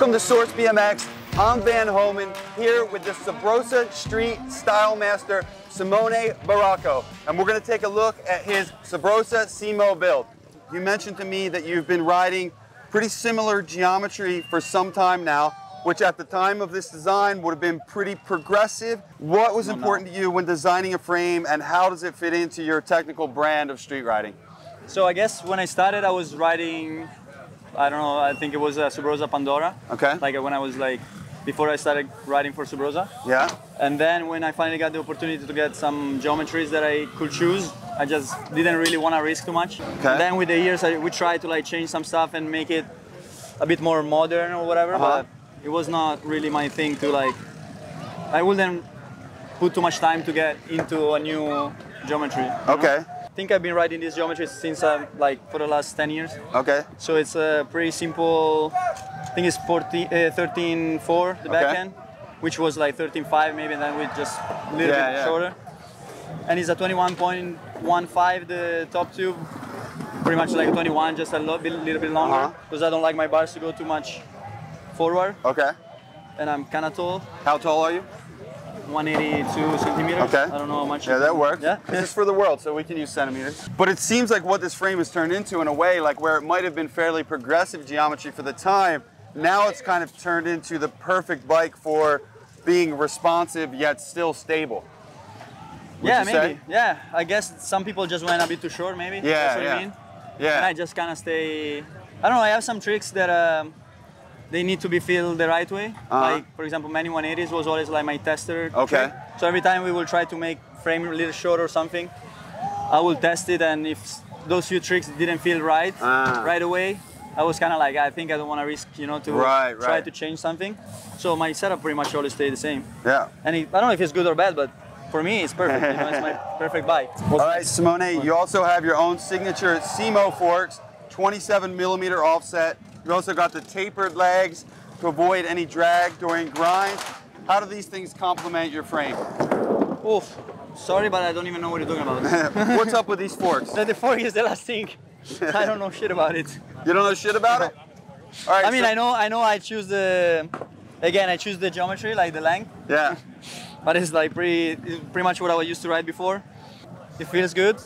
Welcome to Source BMX. I'm Van Homan here with the Sabrosa Street Style Master, Simone Barraco. And we're going to take a look at his Sabrosa Simo build. You mentioned to me that you've been riding pretty similar geometry for some time now, which at the time of this design would have been pretty progressive. What was important to you when designing a frame, and how does it fit into your technical brand of street riding? So I guess when I started, I was riding, I don't know, I think it was a Sabrosa Pandora. Okay. Like when I was like, before I started riding for Sabrosa. Yeah. And then when I finally got the opportunity to get some geometries that I could choose, I just didn't really want to risk too much. Okay. And then with the years, we tried to like change some stuff and make it a bit more modern or whatever, but it was not really my thing to like, I wouldn't put too much time to get into a new geometry. Okay. Know? I think I've been riding this geometry since like for the last 10 years. Okay. So it's a pretty simple, I think it's 13.4 the back end, which was like 13.5 maybe, and then with just a little bit shorter. And it's a 21.15 the top tube, pretty much like 21, just a little bit longer, because I don't like my bars to go too much forward. Okay. And I'm kind of tall. How tall are you? 182 centimeters. Okay. I don't know how much. Yeah, that works. Yeah. This is for the world, so we can use centimeters. But it seems like what this frame has turned into, in a way, like where it might have been fairly progressive geometry for the time, now it's kind of turned into the perfect bike for being responsive yet still stable. Yeah, maybe. Yeah, I guess some people just went a bit too short, maybe. Yeah, that's what I mean. Yeah. And I just kind of stay. I don't know. I have some tricks that they need to be filled the right way. Like, for example, Many 180s was always like my tester trick. So every time we will try to make frame a little short or something, I will test it, and if those few tricks didn't feel right right away, I was kind of like, I think I don't want to risk, you know, to try to change something. So my setup pretty much always stayed the same. Yeah. And I don't know if it's good or bad, but for me, it's perfect. You know, it's my perfect bike. All right, Simone, you also have your own signature Simo forks, 27mm offset. You also got the tapered legs to avoid any drag during grinds. How do these things complement your frame? Oof, sorry, but I don't even know what you're talking about. What's up with these forks? The fork is the last thing. I don't know shit about it. You don't know shit about it? All right. I mean, I know. I choose the. Again, I choose the geometry, like the length. Yeah. But it's like pretty much what I used to ride before. It feels good.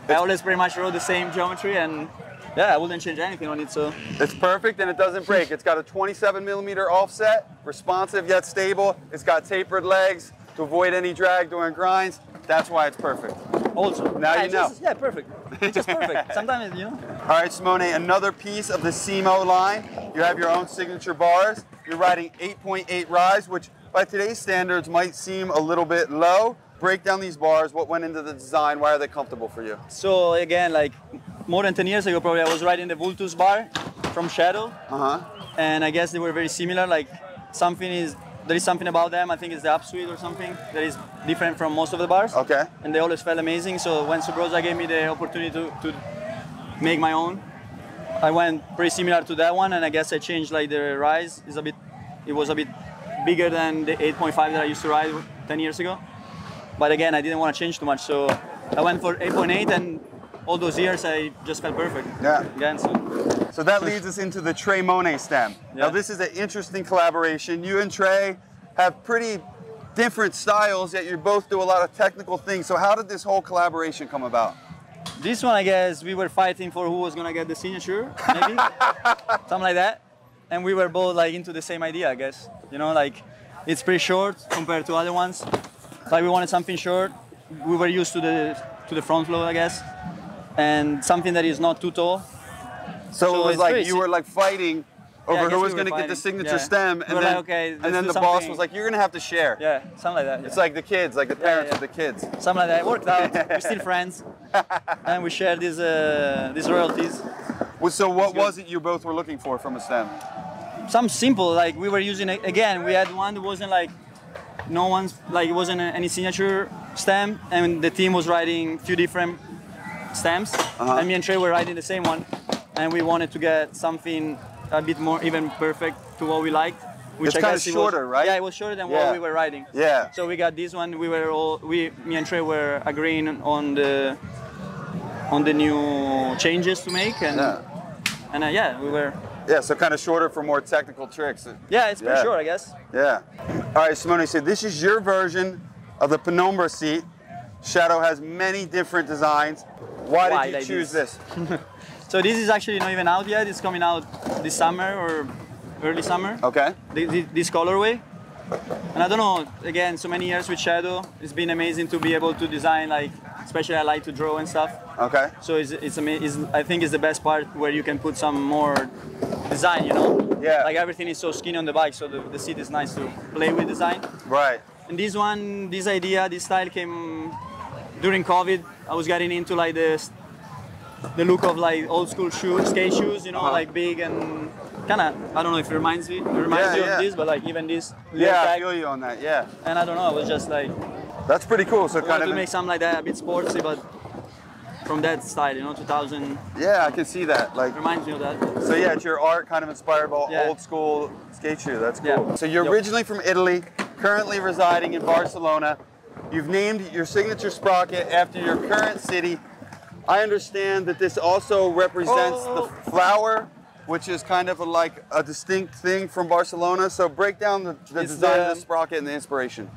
I always pretty much rode the same geometry, and yeah, I wouldn't change anything on it. So it's perfect, and it doesn't break. It's got a 27mm offset, responsive yet stable. It's got tapered legs to avoid any drag during grinds. That's why it's perfect. Also, now you know. Yeah, perfect. It's just perfect. Sometimes, you know. All right, Simone, another piece of the Simo line. You have your own signature bars. You're riding 8.8 rise, which by today's standards might seem a little bit low. Break down these bars. What went into the design? Why are they comfortable for you? So again, like more than 10 years ago, probably I was riding the Vultus bar from Shadow. And I guess they were very similar. Like there is something about them. I think it's the upsweep or something that is different from most of the bars. Okay. And they always felt amazing. So when Sabrosa gave me the opportunity to make my own, I went pretty similar to that one, and I guess I changed like the rise. It was a bit bigger than the 8.5 that I used to ride 10 years ago. But again, I didn't want to change too much, so I went for 8.8, and all those years I just felt perfect. Yeah. Again, so that leads us into the Trey Monet stem. Yeah. Now this is an interesting collaboration. You and Trey have pretty different styles, yet you both do a lot of technical things. So how did this whole collaboration come about? This one, I guess, we were fighting for who was gonna get the signature, maybe, something like that. And we were both like into the same idea, I guess. You know, like it's pretty short compared to other ones. Like we wanted something short. We were used to the front flow, I guess, and something that is not too tall. So it was like you were like fighting over who was going to get the signature stem, and then, and then the boss was like, "You're going to have to share." Yeah, something like that. Yeah. It's like the kids, like the parents of the kids. Something like that. It worked out. We're still friends, and we share these royalties. Well, so what was it you both were looking for from a stem? Some simple, like we were using again. We had one that wasn't like it wasn't any signature stem, and the team was riding a few different stems, and me and Trey were riding the same one, and we wanted to get something a bit more even perfect to what we liked. Which it's kind of shorter, right? Yeah, it was shorter than what we were riding. Yeah. So we got this one. Me and Trey were agreeing on the new changes to make, and yeah, we were Yeah, so kind of shorter for more technical tricks. Yeah, it's pretty short, I guess. Yeah. All right, Simone, so this is your version of the penumbra seat. Shadow has many different designs. Why did you choose this? So this is actually not even out yet. It's coming out this summer or early summer. Okay. This colorway. And I don't know, again, so many years with Shadow, it's been amazing to be able to design, like, especially I like to draw and stuff. Okay. So I think it's the best part where you can put some more design, you know? Yeah. Like everything is so skinny on the bike, so the seat is nice to play with design. Right. And this one, this idea, this style came during COVID. I was getting into like the look of like old school skate shoes, you know, like big and kind of, I don't know if it reminds you of this, but like even this. Yeah, I feel you on that, yeah. And I don't know, it was just like. That's pretty cool. So kind of to make something like that, a bit sportsy, but from that style, you know, 2000. Yeah, I can see that. Like reminds me of that. So yeah, it's your art kind of inspired by old school skate shoe. That's cool. Yeah. So you're originally from Italy, currently residing in Barcelona. You've named your signature sprocket after your current city. I understand that this also represents the flower, which is kind of like a distinct thing from Barcelona. So break down the design of the sprocket and the inspiration.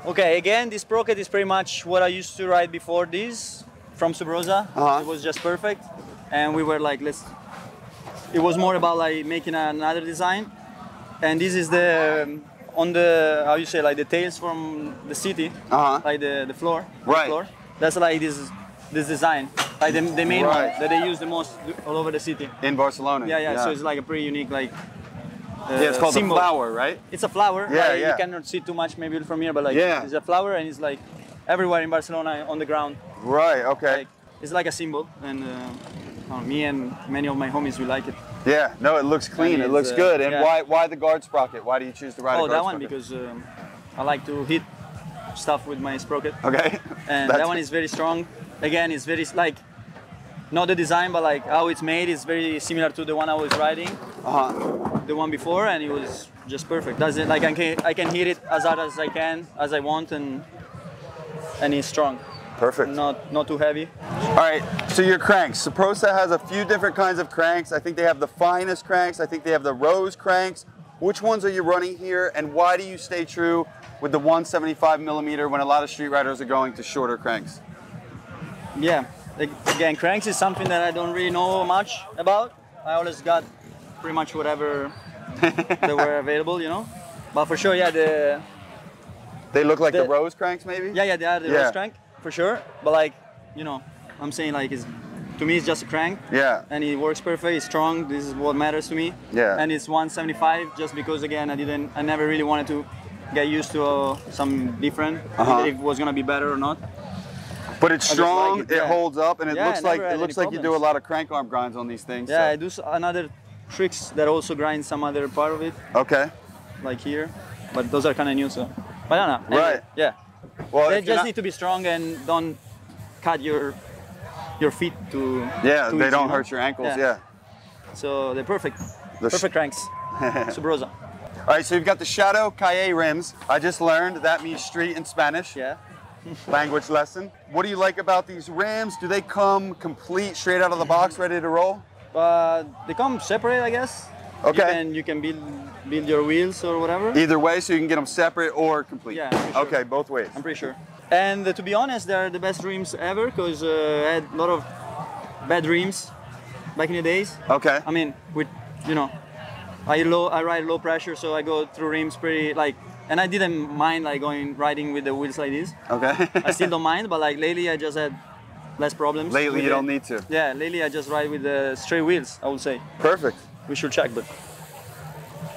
Okay, again, this sprocket is pretty much what I used to ride before this from Subrosa. It was just perfect. And we were like, it was more about like making another design. And this is on the, how you say, like the tails from the city, like the floor. Right. The floor. That's like this design, like the main one that they use the most all over the city. In Barcelona. Yeah. So it's like a pretty unique, like, yeah, it's called symbol. a flower, right? It's a flower. Yeah, You cannot see too much maybe from here, but like it's a flower and it's like everywhere in Barcelona on the ground. Right, okay. Like, it's like a symbol, and me and many of my homies, we like it. Yeah, no, it looks clean, it looks good. And why the guard sprocket? Why do you choose to ride a guard that one sprocket? because I like to hit stuff with my sprocket. Okay. And that one is very strong. Again, it's very like, not the design, but like how it's made is very similar to the one I was riding. The one before, and it was just perfect. Does it like I can hit it as hard as I can, as I want, and it's strong. Perfect. Not too heavy. All right, so your cranks. Subrosa has a few different kinds of cranks. I think they have the finest cranks. I think they have the rose cranks. Which ones are you running here, and why do you stay true with the 175 millimeter when a lot of street riders are going to shorter cranks? Yeah, again, cranks is something that I don't really know much about. I always got pretty much whatever that were available, you know. But for sure, yeah, they look like the rose cranks, maybe. Yeah, they are the rose crank for sure. But like, you know, I'm saying like, to me, it's just a crank. Yeah. And it works perfect. It's strong. This is what matters to me. Yeah. And it's 175 just because again, I never really wanted to get used to some different, if it was gonna be better or not. But it's strong, it holds up, and it looks like you do a lot of crank arm grinds on these things. Yeah, so. I do another tricks that also grind some other part of it. Okay. Like here, but those are kind of new, so. But I don't know. Anyway, right. Yeah. Well, they just need to be strong and don't cut your feet to. Yeah, they don't hurt your ankles. Yeah. So they're perfect. Perfect cranks. Subrosa. All right, so you've got the Shadow Calle rims. I just learned that means street in Spanish. Yeah. Language lesson. What do you like about these rims? Do they come complete, straight out of the box, ready to roll? They come separate, I guess. Okay. You can build your wheels or whatever. Either way, so you can get them separate or complete. Yeah. Sure. Okay, both ways. I'm pretty sure. And to be honest, they're the best rims ever because I had a lot of bad rims back in the days. Okay. I mean, I ride low pressure, so I go through rims pretty like. And I didn't mind like riding with the wheels like this. Okay. I still don't mind, but like lately I just had less problems. Lately you don't need to. Yeah, lately I just ride with the straight wheels, I would say. Perfect. We should check, but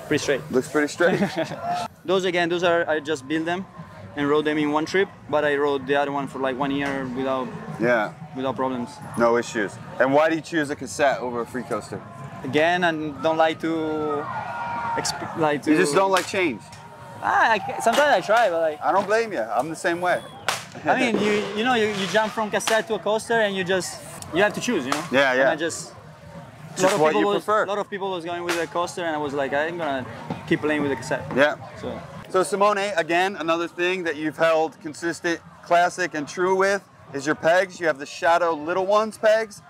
pretty straight. Looks pretty straight. Those are, I just built them and rode them in one trip, but I rode the other one for like 1 year without problems. No issues. And why do you choose a cassette over a free coaster? Again, I don't like to. You just don't like change. Sometimes I try, but like. I don't blame you. I'm the same way. I mean, you jump from cassette to a coaster, and you have to choose, you know. Yeah, yeah. And I just what you prefer. A lot of people was going with a coaster, and I was like, I'm gonna keep playing with the cassette. Yeah. So Simone, again, another thing that you've held consistent, classic, and true with is your pegs. You have the Shadow Little Ones pegs.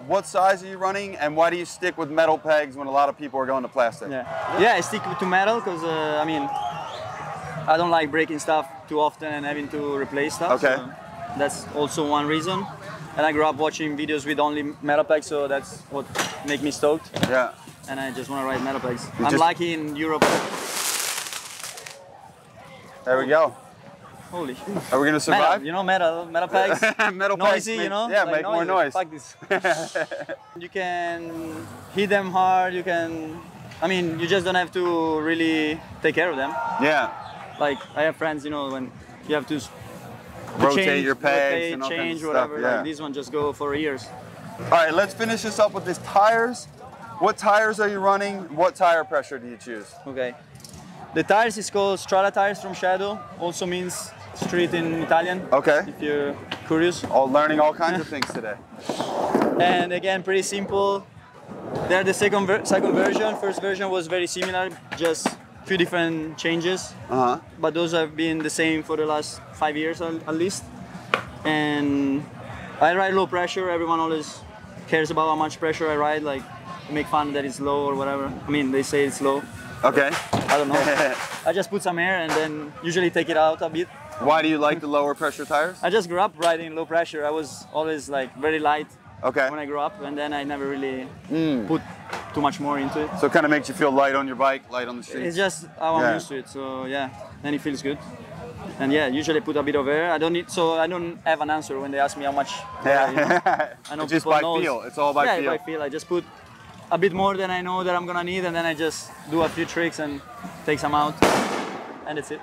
What size are you running, and why do you stick with metal pegs when a lot of people are going to plastic? Yeah, I stick to metal because I mean, I don't like breaking stuff too often and having to replace stuff. Okay. So that's also one reason. And I grew up watching videos with only metal pegs, so that's what makes me stoked. Yeah. And I just want to ride metal pegs. I'm lucky in Europe. There we go. Holy. Are we gonna survive? Metal, you know, metal pegs. Metal noisy, pegs, you know. Yeah, like make more noise. Fuck this. You can hit them hard. You can. I mean, you just don't have to really take care of them. Yeah. Like I have friends, you know, when you have to Rotate change, your pegs and all change kinds of whatever. stuff. Yeah. Like these ones just go for years. All right, let's finish this up with these tires. What tires are you running? What tire pressure do you choose? Okay. The tires is called Strada tires from Shadow. Also means street in Italian. Okay. If you're curious. Learning all kinds of things today. And again, pretty simple. They're the second version. First version was very similar, just a few different changes. But those have been the same for the last 5 years at least. And I ride low pressure. Everyone always cares about how much pressure I ride, like to make fun that it's low or whatever. I mean, they say it's low. Okay. I don't know. I just put some air and then usually take it out a bit. Why do you like the lower pressure tires? I just grew up riding low pressure. I was always like very light when I grew up, and then I never really put too much more into it. So it kind of makes you feel light on your bike, light on the street. It's just how I'm used to it. So yeah, then it feels good. And yeah, usually I put a bit of air. I don't have an answer when they ask me how much. Yeah. You know? I know just people by knows. feel. It's all by feel. Yeah, by feel. I just put a bit more than I know that I'm gonna need, and then I just do a few tricks and take some out, and that's it.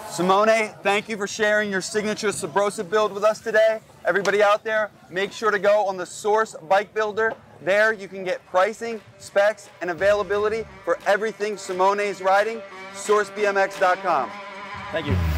Simone, thank you for sharing your signature Sprocket build with us today. Everybody out there, make sure to go on the Source Bike Builder. There you can get pricing, specs, and availability for everything Simone is riding. SourceBMX.com. Thank you.